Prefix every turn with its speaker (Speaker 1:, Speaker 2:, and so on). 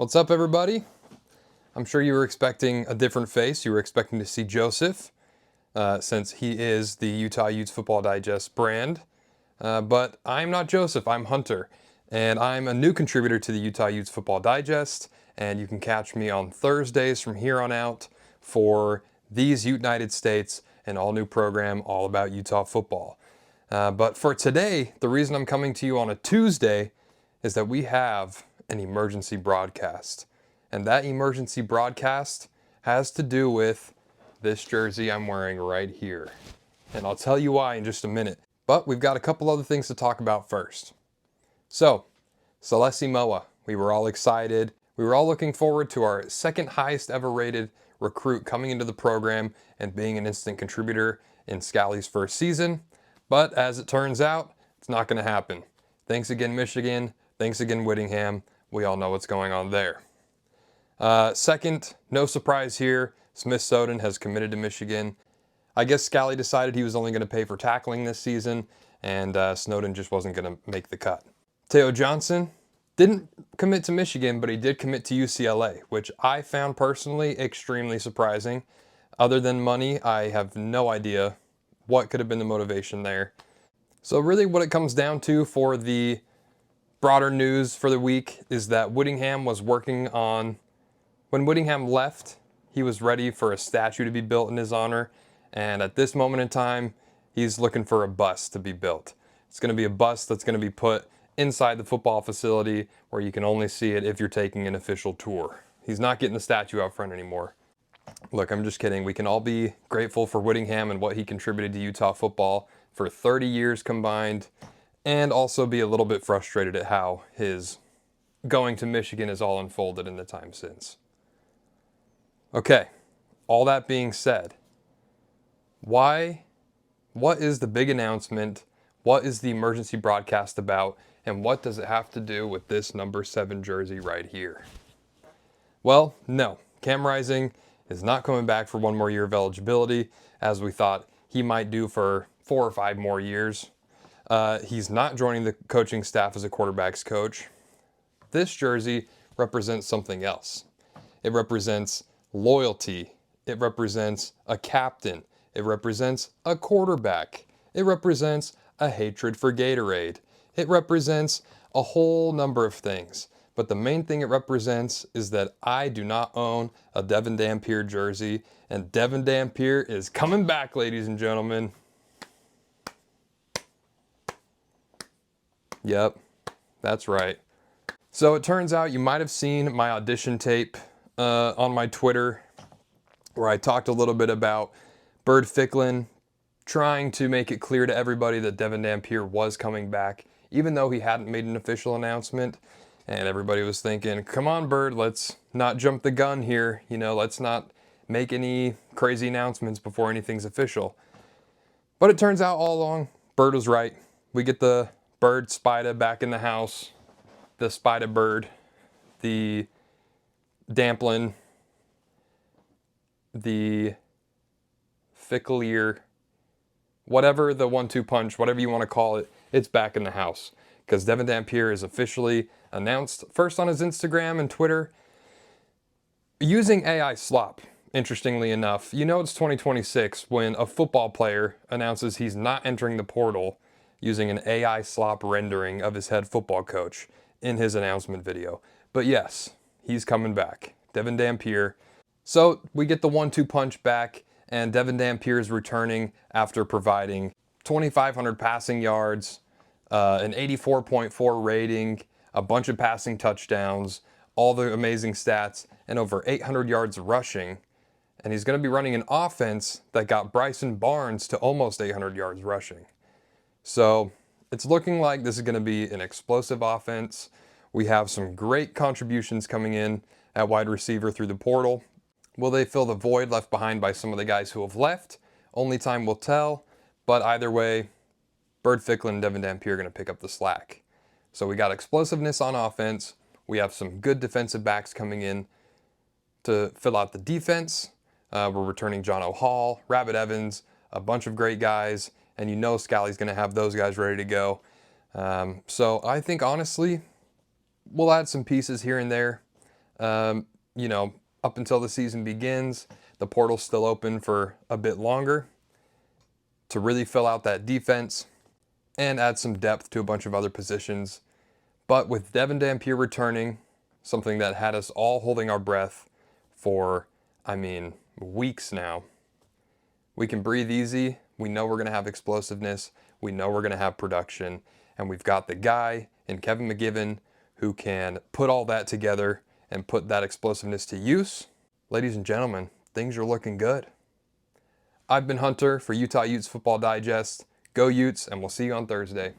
Speaker 1: What's up, everybody? I'm sure you were expecting a different face. You were expecting to see Joseph, since he is the Utah Utes Football Digest brand. But I'm not Joseph, I'm Hunter. And I'm a new contributor to the Utah Utes Football Digest. And you can catch me on Thursdays from here on out for These United States, an all-new program all about Utah football. But for today, the reason I'm coming to you on a Tuesday is that we have an emergency broadcast. And that emergency broadcast has to do with this jersey I'm wearing right here. And I'll tell you why in just a minute. But we've got a couple other things to talk about first. So, Celesi Moa, we were all excited. We were all looking forward to our second highest ever rated recruit coming into the program and being an instant contributor in Scalley's first season. But as it turns out, it's not going to happen. Thanks again, Michigan. Thanks again, Whittingham. We all know what's going on there. Second, no surprise here, Smith Soden has committed to Michigan. I guess Scalley decided he was only going to pay for tackling this season, and Snowden just wasn't going to make the cut. Teo Johnson didn't commit to Michigan, but he did commit to UCLA, which I found personally extremely surprising. Other than money, I have no idea what could have been the motivation there. So really what it comes down to for the broader news for the week is that Whittingham was working on, when Whittingham left, he was ready for a statue to be built in his honor. And at this moment in time, he's looking for a bust to be built. It's going to be a bust that's going to be put inside the football facility where you can only see it if you're taking an official tour. He's not getting the statue out front anymore. Look, I'm just kidding. We can all be grateful for Whittingham and what he contributed to Utah football for 30 years combined, and also be a little bit frustrated at how his going to Michigan has all unfolded in the time since. Okay, all that being said, what is the big announcement? What is the emergency broadcast about? And what does it have to do with this number 7 jersey right here? Well, no, Cam Rising is not coming back for one more year of eligibility, as we thought he might do for 4 or 5 more years. He's not joining the coaching staff as a quarterback's coach. This jersey represents something else. It represents loyalty. It represents a captain. It represents a quarterback. It represents a hatred for Gatorade. It represents a whole number of things. But the main thing it represents is that I do not own a Devon Dampier jersey, and Devon Dampier is coming back, ladies and gentlemen. Yep, that's right. So it turns out you might have seen my audition tape on my Twitter, where I talked a little bit about Bird Ficklin trying to make it clear to everybody that Devon Dampier was coming back, even though he hadn't made an official announcement. And everybody was thinking, come on, Bird, let's not jump the gun here. You know, let's not make any crazy announcements before anything's official. But it turns out all along, Bird was right. We get the Bird Spida back in the house, the Spida Bird, the Damplin, the Ficklier, whatever the 1-2 punch, whatever you want to call it, it's back in the house. Because Devon Dampier is officially announced, first on his Instagram and Twitter, using AI slop. Interestingly enough, you know it's 2026 when a football player announces he's not entering the portal using an AI slop rendering of his head football coach in his announcement video. But yes, he's coming back. Devon Dampier. So we get the 1-2 punch back, and Devon Dampier is returning after providing 2,500 passing yards, an 84.4 rating, a bunch of passing touchdowns, all the amazing stats, and over 800 yards rushing. And he's going to be running an offense that got Bryson Barnes to almost 800 yards rushing. So it's looking like this is going to be an explosive offense. We have some great contributions coming in at wide receiver through the portal. Will they fill the void left behind by some of the guys who have left? Only time will tell. But either way, Bird Ficklin and Devon Dampier are going to pick up the slack. So we got explosiveness on offense. We have some good defensive backs coming in to fill out the defense. We're returning John O'Hall, Rabbit Evans, a bunch of great guys. And you know Scalley's going to have those guys ready to go. So I think, honestly, we'll add some pieces here and there. You know, up until the season begins, the portal's still open for a bit longer to really fill out that defense and add some depth to a bunch of other positions. But with Devon Dampier returning, something that had us all holding our breath for, weeks now, we can breathe easy. We know we're going to have explosiveness. We know we're going to have production. And we've got the guy in Kevin McGivern who can put all that together and put that explosiveness to use. Ladies and gentlemen, things are looking good. I've been Hunter for Utah Utes Football Digest. Go Utes, and we'll see you on Thursday.